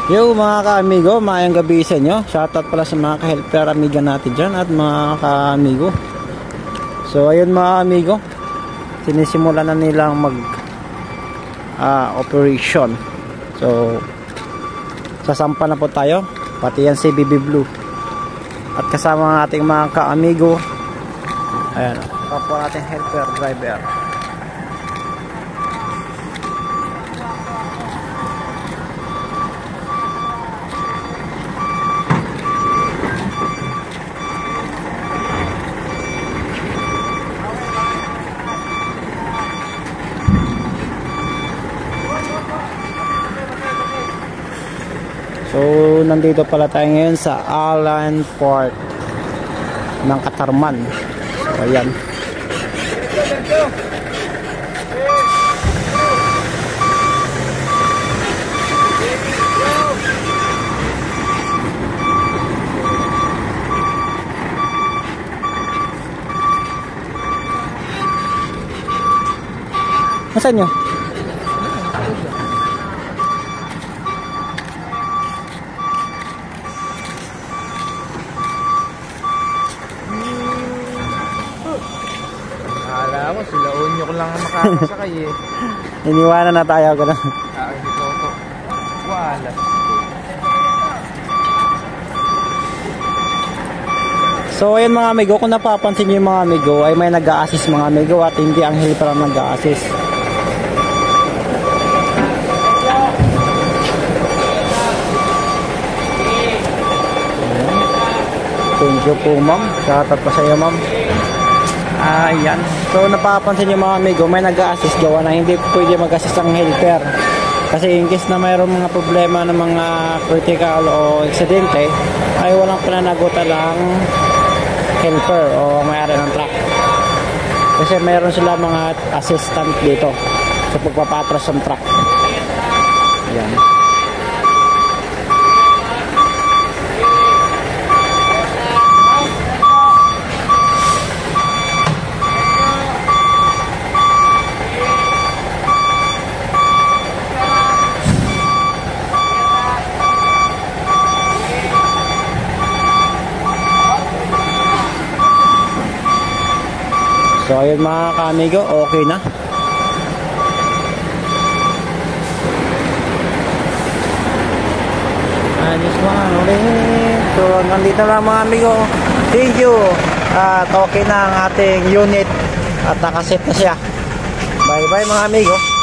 Yo mga ka-amigo, mayang gabi sa inyo. Shoutout pala sa mga ka-helper amiga natin dyan at mga ka-amigo. So ayun mga amigo, sinisimulan na nilang mag operation. So sasampa na po tayo, pati yan si BB Blue. At kasama ang ating mga ka-amigo. Ayan, kapwa natin helper driver. So, nandito pala tayo ngayon sa Allen Port ng Katarman. So, ayan. Nasaan nyo? Ako, sila unyo ko lang makakasakay eh. Iniwanan na tayo ko na. Hindi ko ito. Wala. So ayan mga amigo, kung napapansin nyo yung mga amigo, ay may nag-a-assist mga amigo at hindi ang helper ang nag-a-assist. Thank you po ma'am. Shoutout pa sa iyo ma'am. Ayan. So napapansin nyo mga amigo, may nag-a-assist gawa na hindi pwede mag-assist ang helper. Kasi in case na mayroong mga problema ng mga critical o aksidente, ay walang pananagutan ng helper o may-ari ng truck. Kasi mayroon sila mga assistant dito sa pagpapatras ng truck. Ayan. So ayun mga ka-amigo, okay na. Ayos mga ulit. So nandito lang mga amigo. Thank you. At okay na ang ating unit. At nakaset na siya. Bye bye mga amigo.